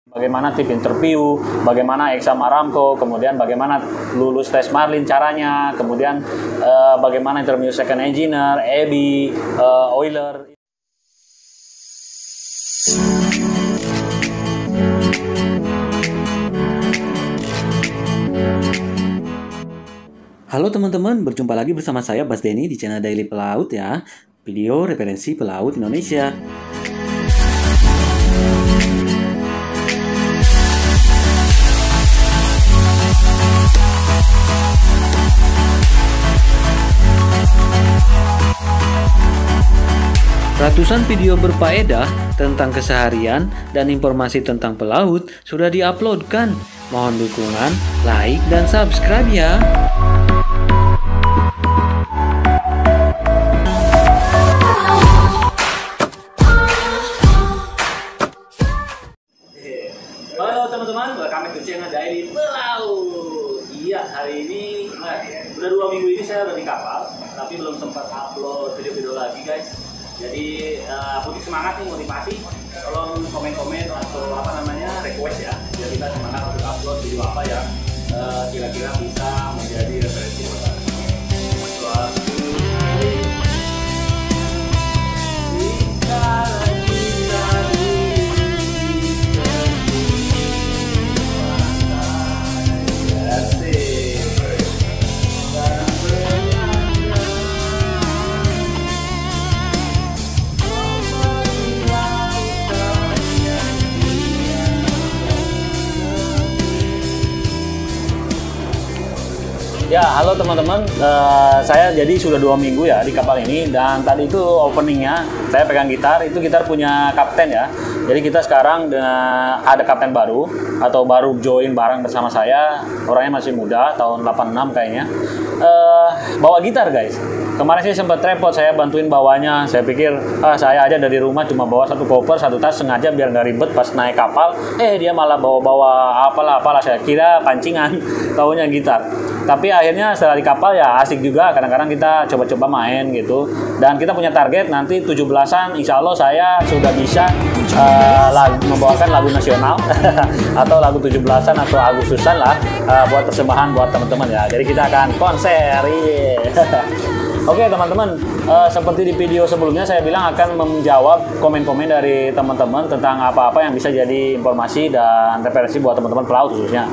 Bagaimana tip interview, bagaimana exam Aramco, kemudian bagaimana lulus tes Marlin caranya, kemudian bagaimana interview second engineer, EBI, oiler. Halo teman-teman, berjumpa lagi bersama saya Bas Denny di channel Daily Pelaut ya. Video referensi pelaut Indonesia. Ratusan video berfaedah tentang keseharian dan informasi tentang pelaut sudah diuploadkan. Mohon dukungan, like, dan subscribe ya. Halo teman-teman, welcome to channel Daily Pelaut. Iya, hari ini udah 2 minggu ini saya udah di kapal, tapi belum sempat upload video-video lagi guys. Jadi putih semangat nih, motivasi. Tolong komen-komen atau request ya, biar kita semangat untuk upload video apa yang kira-kira bisa menjadi referensi buat kita. Ya, halo teman-teman, saya jadi sudah 2 minggu ya di kapal ini, dan tadi itu openingnya saya pegang gitar, itu gitar punya kapten ya. Jadi kita sekarang ada kapten baru atau baru join bareng bersama saya, orangnya masih muda, tahun 86 kayaknya. Bawa gitar guys. Kemarin sih sempat repot, saya bantuin bawanya. Saya pikir saya aja dari rumah cuma bawa 1 koper, 1 tas sengaja biar nggak ribet pas naik kapal. Dia malah bawa apalah, saya kira pancingan, taunya gitar. Tapi akhirnya setelah di kapal ya asik juga, kadang-kadang kita coba-coba main gitu. Dan kita punya target nanti 17-an, insya Allah saya sudah bisa membawakan lagu nasional atau lagu 17-an atau Agustusan lah, buat persembahan buat teman-teman ya. Jadi kita akan konser. Oke teman-teman, seperti di video sebelumnya saya bilang akan menjawab komen-komen dari teman-teman tentang apa-apa yang bisa jadi informasi dan referensi buat teman-teman pelaut khususnya.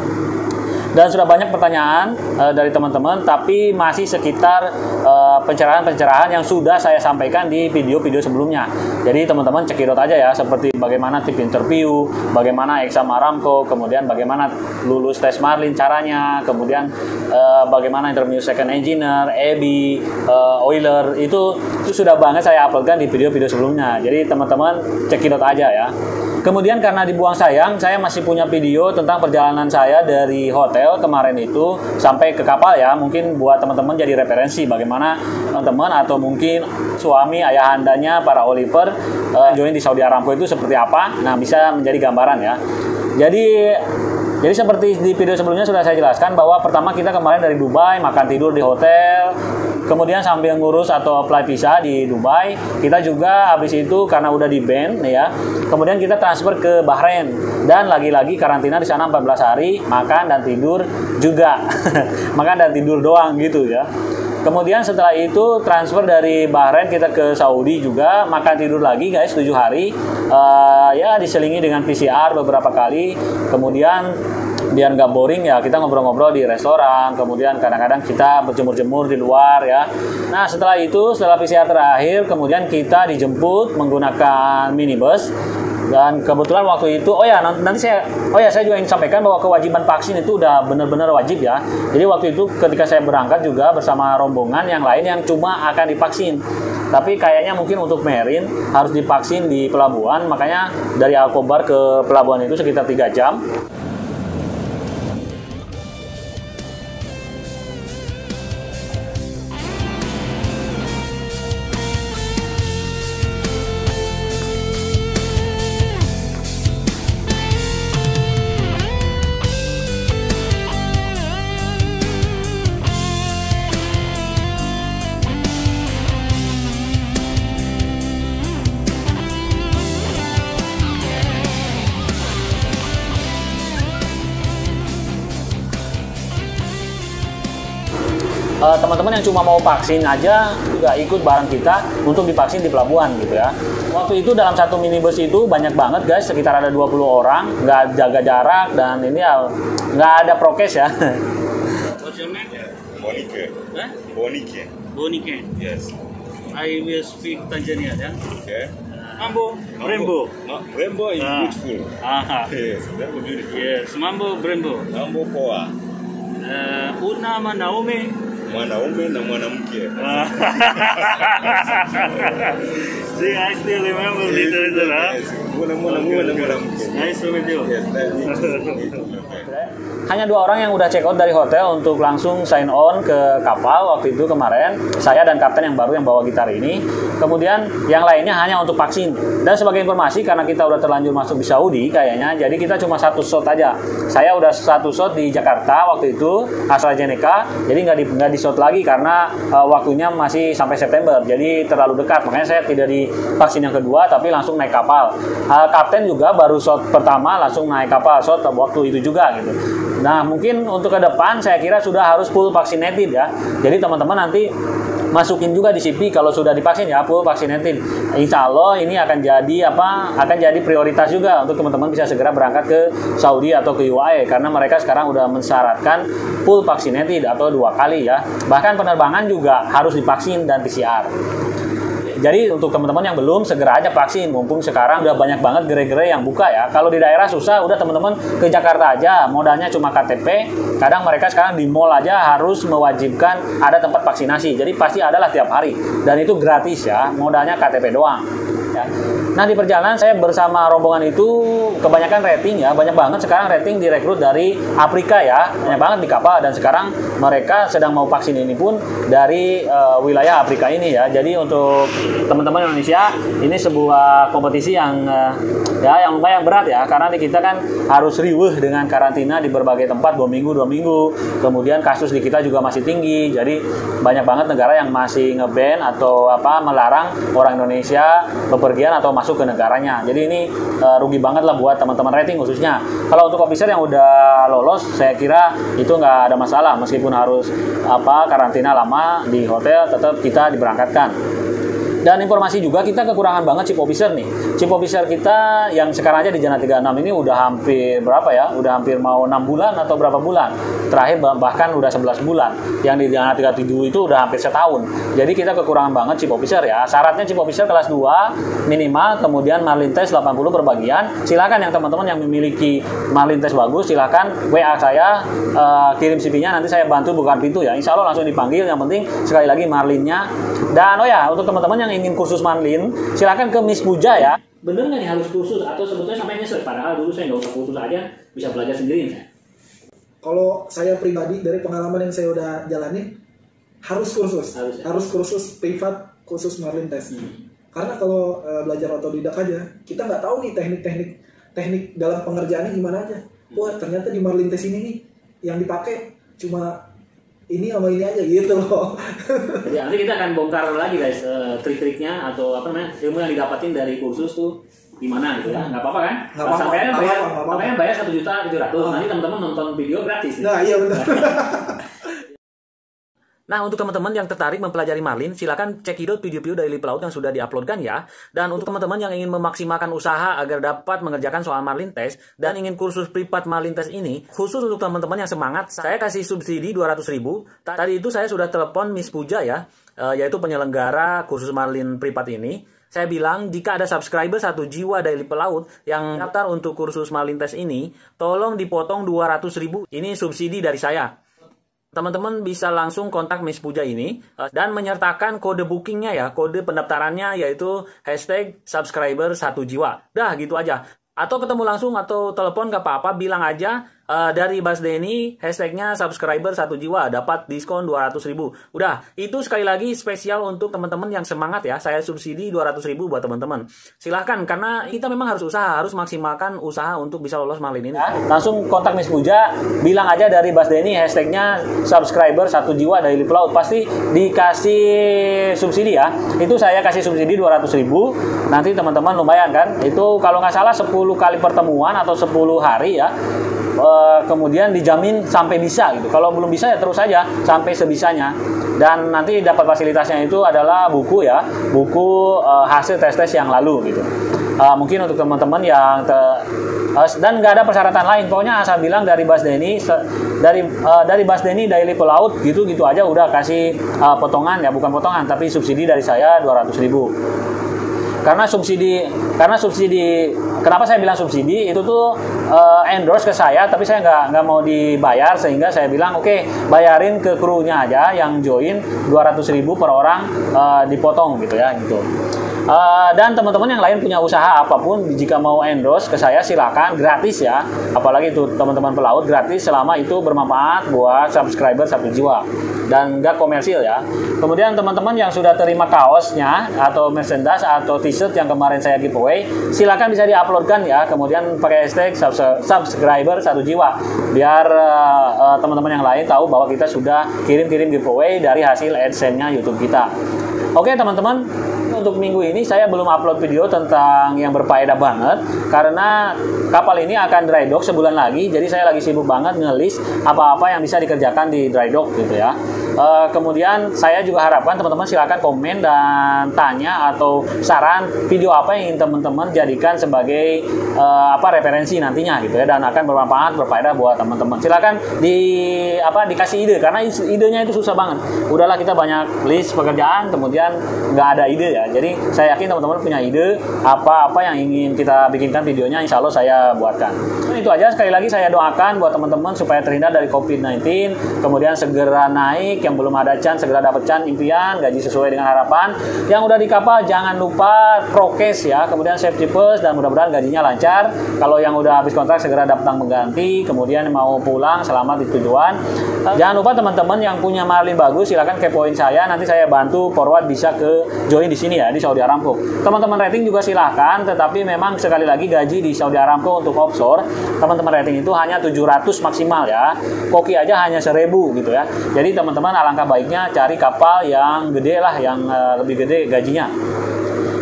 Dan sudah banyak pertanyaan dari teman-teman, tapi masih sekitar pencerahan-pencerahan yang sudah saya sampaikan di video-video sebelumnya. Jadi teman-teman cekidot aja ya, seperti bagaimana tip interview, bagaimana exam Aramco, kemudian bagaimana lulus tes Marlin caranya, kemudian bagaimana interview second engineer, EBI, oiler, itu sudah banget saya uploadkan di video-video sebelumnya. Jadi teman-teman cekidot aja ya. Kemudian karena dibuang sayang, saya masih punya video tentang perjalanan saya dari hotel kemarin itu sampai ke kapal ya. Mungkin buat teman-teman jadi referensi bagaimana teman-teman atau mungkin suami, ayahandanya, para Oliver join di Saudi Aramco itu seperti apa. Nah, bisa menjadi gambaran ya. Jadi seperti di video sebelumnya sudah saya jelaskan bahwa pertama kita kemarin dari Dubai, makan tidur di hotel, kemudian sambil ngurus atau apply visa di Dubai, kita juga habis itu karena udah di ban ya, kemudian kita transfer ke Bahrain dan lagi-lagi karantina di sana 14 hari, makan dan tidur juga, makan dan tidur doang gitu ya. Kemudian setelah itu transfer dari Bahrain kita ke Saudi juga, makan tidur lagi guys 7 hari, ya diselingi dengan PCR beberapa kali. Kemudian biar nggak boring ya kita ngobrol-ngobrol di restoran, kemudian kadang-kadang kita berjemur-jemur di luar ya. Nah setelah PCR terakhir, kemudian kita dijemput menggunakan minibus. Dan kebetulan waktu itu, saya juga ingin sampaikan bahwa kewajiban vaksin itu udah benar-benar wajib ya. Jadi waktu itu ketika saya berangkat juga bersama rombongan yang lain yang cuma akan divaksin. Tapi kayaknya mungkin untuk Marine harus divaksin di pelabuhan, makanya dari Al-Khobar ke pelabuhan itu sekitar 3 jam. teman-teman yang cuma mau vaksin aja juga ikut bareng kita untuk divaksin di pelabuhan gitu ya. Waktu itu dalam satu minibus itu banyak banget guys, sekitar ada 20 orang, nggak jaga jarak dan ini ya nggak ada prokes ya. What's your name? Bonike. Huh? Bonike. Bonike. Yes. I will speak Tanzania then. Okay. Mambo Brembo. No, Rainbow is Ah. beautiful. Aha. Yes, very beautiful. Yes, Mambo Brembo. Mambo poa. Una Naomi. Mwanaume na mwanamke. See, I still remember little, huh? Yes. Mwanaume na mwanamke. Nice to meet you. Yes, that's it. Hanya 2 orang yang udah check out dari hotel untuk langsung sign on ke kapal waktu itu kemarin. Saya dan kapten yang baru yang bawa gitar ini. Kemudian yang lainnya hanya untuk vaksin. Dan sebagai informasi karena kita udah terlanjur masuk di Saudi kayaknya, jadi kita cuma 1 shot aja. Saya udah 1 shot di Jakarta waktu itu AstraZeneca. Jadi nggak di shot lagi karena waktunya masih sampai September. Jadi terlalu dekat. Makanya saya tidak divaksin yang kedua tapi langsung naik kapal. Kapten juga baru shot pertama langsung naik kapal shot waktu itu juga gitu. Nah, mungkin untuk ke depan saya kira sudah harus full vaccinated ya. Jadi teman-teman nanti masukin juga di CV kalau sudah divaksin ya full vaccinated. Insya Allah ini akan jadi akan jadi prioritas juga untuk teman-teman bisa segera berangkat ke Saudi atau ke UAE karena mereka sekarang udah mensyaratkan full vaccinated atau 2 kali ya. Bahkan penerbangan juga harus divaksin dan PCR. Jadi untuk teman-teman yang belum segera aja vaksin mumpung sekarang udah banyak banget gerai-gerai yang buka ya. Kalau di daerah susah udah teman-teman ke Jakarta aja, modalnya cuma KTP. Kadang mereka sekarang di mall aja harus mewajibkan ada tempat vaksinasi. Jadi pasti adalah tiap hari dan itu gratis ya, modalnya KTP doang. Ya. Nah di perjalanan saya bersama rombongan itu kebanyakan rating ya, banyak banget sekarang rating direkrut dari Afrika ya, banyak banget di kapal dan sekarang mereka sedang mau vaksin ini pun dari wilayah Afrika ini ya. Jadi untuk teman-teman Indonesia ini sebuah kompetisi yang yang lumayan berat ya karena di kita kan harus riweuh dengan karantina di berbagai tempat 2 minggu. Kemudian kasus di kita juga masih tinggi. Jadi banyak banget negara yang masih nge-ban atau melarang orang Indonesia bepergian atau masuk ke negaranya. Jadi ini rugi banget lah buat teman-teman rating khususnya. Kalau untuk officer yang udah lolos, saya kira itu nggak ada masalah meskipun harus karantina lama di hotel, tetap kita diberangkatkan. Dan informasi juga kita kekurangan banget chief officer nih. Chief officer kita yang sekarang aja di Jana 36 ini udah hampir berapa ya? Udah hampir mau 6 bulan atau berapa bulan. Terakhir bahkan udah 11 bulan. Yang di Jana 37 itu udah hampir setahun. Jadi kita kekurangan banget chief officer ya. Syaratnya chief officer kelas 2 minimal, kemudian marlin test 80 per bagian. Silakan yang teman-teman yang memiliki marlin test bagus, silakan WA saya, kirim CV-nya, nanti saya bantu bukaan pintu ya. Insya Allah langsung dipanggil. Yang penting sekali lagi marlinnya. Dan untuk teman-teman yang ingin kursus marlin, silakan ke Miss Puja ya. Bener nggak nih harus kursus atau sebetulnya sampai nyesel? Padahal dulu saya nggak usah kursus aja, bisa belajar sendiri. Kalau saya pribadi dari pengalaman yang saya udah jalani, harus kursus, harus kursus privat, kursus marlin test. Karena kalau belajar otodidak aja, kita nggak tahu nih teknik dalam pengerjaannya gimana aja. Wah ternyata di marlin test ini nih yang dipakai cuma ini sama ini aja gitu loh. Jadi nanti kita akan bongkar lagi guys trik-triknya atau ilmu yang didapatin dari kursus tuh gimana gitu ya. Nggak apa-apa kan? Sampai bayar 1.700.000. Nanti teman-teman nonton video gratis. Nah iya benar. Nah, untuk teman-teman yang tertarik mempelajari marlin, silakan cekidot video-video dari Pelaut yang sudah diuploadkan ya. Dan untuk teman-teman yang ingin memaksimalkan usaha agar dapat mengerjakan soal marlin test dan ingin kursus privat marlin test ini, khusus untuk teman-teman yang semangat, saya kasih subsidi 200.000. Tadi itu saya sudah telepon Miss Puja ya, yaitu penyelenggara kursus marlin privat ini. Saya bilang, jika ada subscriber 1 jiwa dari Pelaut yang daftar untuk kursus marlin test ini, tolong dipotong 200.000. Ini subsidi dari saya. Teman-teman bisa langsung kontak Miss Puja ini dan menyertakan kode bookingnya ya, kode pendaftarannya yaitu #subscriber 1 jiwa. Dah gitu aja. Atau ketemu langsung atau telepon gak apa-apa, bilang aja dari Bas Denny, hashtagnya subscriber 1 jiwa, dapat diskon 200.000. Udah, itu sekali lagi spesial untuk teman-teman yang semangat ya, saya subsidi 200.000 buat teman-teman. Silahkan, karena kita memang harus usaha, harus maksimalkan usaha untuk bisa lolos marlin ini. Langsung kontak Miss Puja, bilang aja dari Bas Denny, hashtagnya subscriber 1 jiwa dari Pelaut, pasti dikasih subsidi ya. Itu saya kasih subsidi 200.000, nanti teman-teman lumayan kan, itu kalau nggak salah 10 kali pertemuan atau 10 hari ya. kemudian dijamin sampai bisa gitu. Kalau belum bisa ya terus saja sampai sebisanya. Dan nanti dapat fasilitasnya itu adalah buku ya, buku hasil tes-tes yang lalu gitu. Mungkin untuk teman-teman yang dan nggak ada persyaratan lain, pokoknya asal bilang dari Bas Denny, dari Bas Denny Daily Pelaut gitu aja udah kasih potongan ya, bukan potongan tapi subsidi dari saya 200.000. Karena subsidi, kenapa saya bilang subsidi itu tuh endorse ke saya, tapi saya nggak mau dibayar, sehingga saya bilang oke, bayarin ke krunya aja yang join 200.000 per orang, dipotong gitu ya gitu. Dan teman-teman yang lain punya usaha apapun, jika mau endorse ke saya silakan, gratis ya, apalagi itu teman-teman pelaut, gratis selama itu bermanfaat buat subscriber 1 jiwa dan nggak komersil ya. Kemudian teman-teman yang sudah terima kaosnya atau merchandise atau t-shirt yang kemarin saya giveaway, silakan bisa diuploadkan ya, kemudian pakai hashtag subscriber 1 jiwa biar teman-teman yang lain tahu bahwa kita sudah kirim-kirim giveaway dari hasil AdSense-nya YouTube kita. Oke teman-teman, untuk minggu ini saya belum upload video tentang yang berfaedah banget karena kapal ini akan dry dock sebulan lagi, jadi saya lagi sibuk banget ngelis apa-apa yang bisa dikerjakan di dry dock gitu ya. Kemudian saya juga harapkan teman-teman silakan komen dan tanya atau saran video apa yang ingin teman-teman jadikan sebagai referensi nantinya gitu ya, dan akan bermanfaat, berfaedah buat teman-teman. Silakan dikasih ide karena idenya itu susah banget. Udahlah kita banyak list pekerjaan kemudian nggak ada ide ya. Jadi saya yakin teman-teman punya ide apa-apa yang ingin kita bikinkan videonya, insya Allah saya buatkan. Nah, itu aja, sekali lagi saya doakan buat teman-teman supaya terhindar dari COVID-19, kemudian segera naik, yang belum ada can segera dapat can impian, gaji sesuai dengan harapan. Yang udah di kapal jangan lupa prokes ya, kemudian safety first, dan mudah-mudahan gajinya lancar. Kalau yang udah habis kontrak segera datang mengganti, kemudian mau pulang selamat di tujuan. Jangan lupa teman-teman yang punya marlin bagus silakan kepoin saya, nanti saya bantu forward bisa ke join di sini ya, di Saudi Aramco. Teman-teman rating juga silahkan, tetapi memang sekali lagi gaji di Saudi Aramco untuk offshore teman-teman rating itu hanya 700 maksimal ya, koki aja hanya 1.000 gitu ya. Jadi teman-teman alangkah baiknya cari kapal yang gede lah, yang lebih gede gajinya.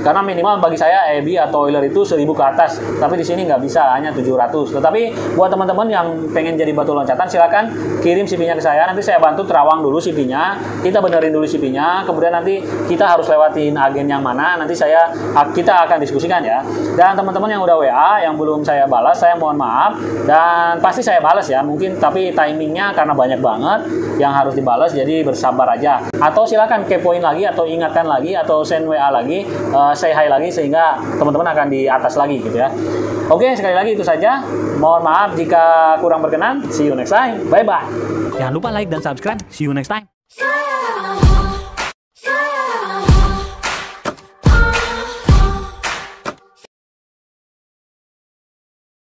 Karena minimal bagi saya EB atau oiler itu 1.000 ke atas, tapi di sini nggak bisa, hanya 700. Tetapi buat teman-teman yang pengen jadi batu loncatan, silakan kirim CV-nya ke saya, nanti saya bantu terawang dulu CV-nya, kita benerin dulu CV-nya, kemudian nanti kita harus lewatin agen yang mana, nanti kita akan diskusikan ya. Dan teman-teman yang udah WA, yang belum saya balas, saya mohon maaf, dan pasti saya balas ya, mungkin tapi timingnya karena banyak banget yang harus dibalas, jadi bersabar aja. Atau silakan kepoin lagi, atau ingatkan lagi, atau send WA lagi, say hi lagi, sehingga teman-teman akan di atas lagi gitu ya. Oke, sekali lagi itu saja. Mohon maaf jika kurang berkenan. See you next time. Bye bye. Jangan lupa like dan subscribe. See you next time.